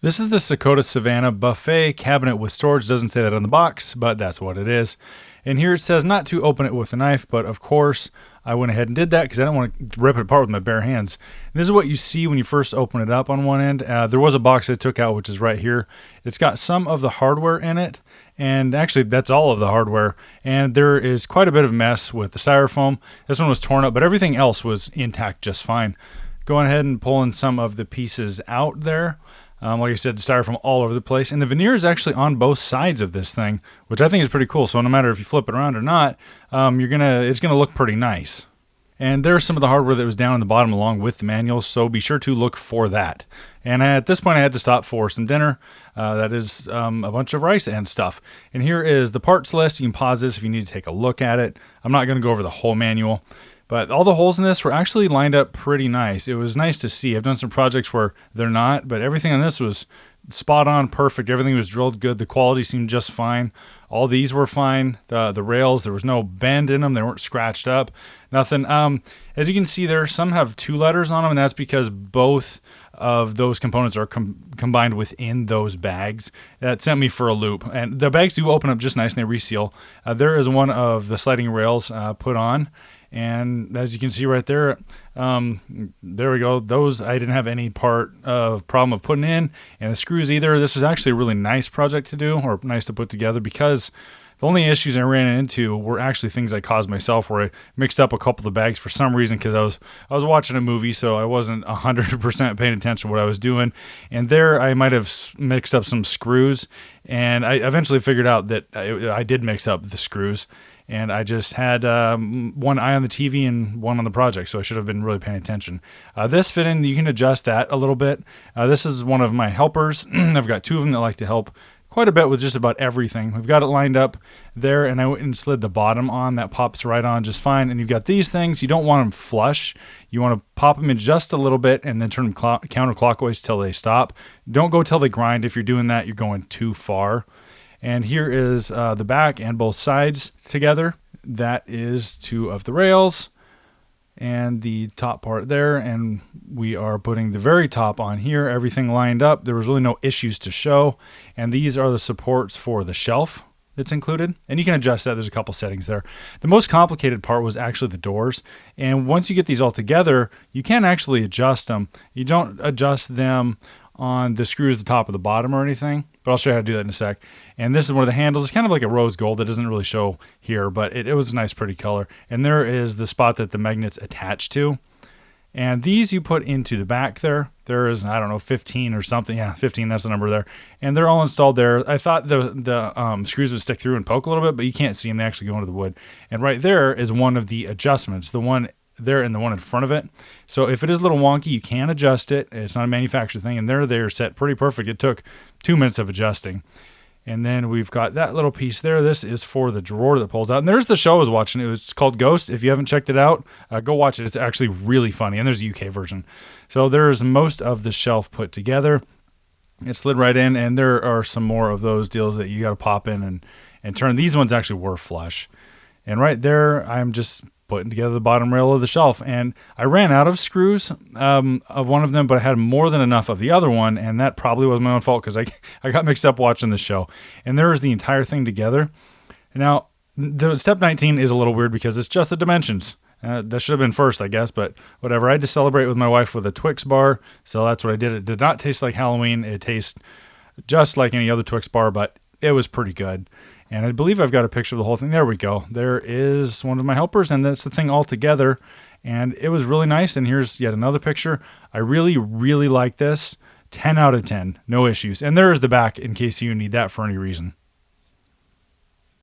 This is the Sicotas Savanna buffet cabinet with storage. Doesn't say that on the box, but that's what it is. And here it says not to open it with a knife, but of course I went ahead and did that because I don't want to rip it apart with my bare hands. And this is what you see when you first open it up on one end. There was a box I took out, which is right here. It's got some of the hardware in it, and actually that's all of the hardware. And there is quite a bit of mess with the styrofoam. This one was torn up, but everything else was intact just fine. Going ahead and pulling some of the pieces out there. Like I said, the styrofoam all over the place. And the veneer is actually on both sides of this thing, which I think is pretty cool. So no matter if you flip it around or not, it's gonna look pretty nice. And there's some of the hardware that was down in the bottom along with the manual, so be sure to look for that. And at this point, I had to stop for some dinner. That is a bunch of rice and stuff. And here is the parts list. You can pause this if you need to take a look at it. I'm not going to go over the whole manual. But all the holes in this were actually lined up pretty nice. It was nice to see. I've done some projects where they're not, but everything on this was spot on, perfect. Everything was drilled good. The quality seemed just fine. All these were fine. The rails, there was no bend in them. They weren't scratched up. Nothing. As you can see there, some have 2 letters on them, and that's because both of those components are combined within those bags. That sent me for a loop. And the bags do open up just nice and they reseal. There is one of the sliding rails put on. And as you can see right there, there we go. Those I didn't have any problem of putting in, and the screws either. This was actually a really nice project to do, or nice to put together, because the only issues I ran into were actually things I caused myself, where I mixed up a couple of bags for some reason because I was watching a movie, so I wasn't 100% paying attention to what I was doing. And there I might have mixed up some screws, and I eventually figured out that I did mix up the screws. And I just had one eye on the TV and one on the project, so I should have been really paying attention. This fit in. You can adjust that a little bit. This is one of my helpers. I've got 2 of them that like to help quite a bit with just about everything. We've got it lined up there, and I went and slid the bottom on. That pops right on just fine. And you've got these things. You don't want them flush. You want to pop them in just a little bit and then turn them counterclockwise till they stop. Don't go till they grind. If you're doing that, you're going too far. And here is the back and both sides together. That is 2 of the rails and the top part there. And we are putting the very top on here. Everything lined up. There was really no issues to show. And these are the supports for the shelf that's included. And you can adjust that. There's a couple settings there. The most complicated part was actually the doors. And once you get these all together, you can actually adjust them. You don't adjust them on the screws at the top or the bottom or anything, but I'll show you how to do that in a sec. And this is one of the handles. It's kind of like a rose gold that doesn't really show here, but it was a nice, pretty color. And there is the spot that the magnets attach to. And these you put into the back there. There is, I don't know, 15 or something. Yeah, 15, that's the number there. And they're all installed there. I thought the screws would stick through and poke a little bit, but you can't see them. They actually go into the wood. And right there is one of the adjustments, the one there and the one in front of it. So if it is a little wonky, you can adjust it. It's not a manufactured thing, and they're set pretty perfect. It took 2 minutes of adjusting. And then we've got that little piece there. This is for the drawer that pulls out. And there's the show I was watching. It was called Ghost. If you haven't checked it out, go watch it. It's actually really funny. And there's a UK version. So there's most of the shelf put together. It slid right in, and there are some more of those deals that you got to pop in and turn. These ones actually were flush. And right there, I'm just putting together the bottom rail of the shelf, and I ran out of screws of one of them, but I had more than enough of the other one, and that probably was my own fault because I got mixed up watching the show. And there is the entire thing together. Now, the step 19 is a little weird because it's just the dimensions. That should have been first, I guess, but whatever. I had to celebrate with my wife with a Twix bar, so that's what I did. It did not taste like Halloween. It tastes just like any other Twix bar, but it was pretty good. And I believe I've got a picture of the whole thing. There we go. There is one of my helpers, and that's the thing all together. And it was really nice. And here's yet another picture. I really, really like this. 10 out of 10. No issues. And there is the back in case you need that for any reason.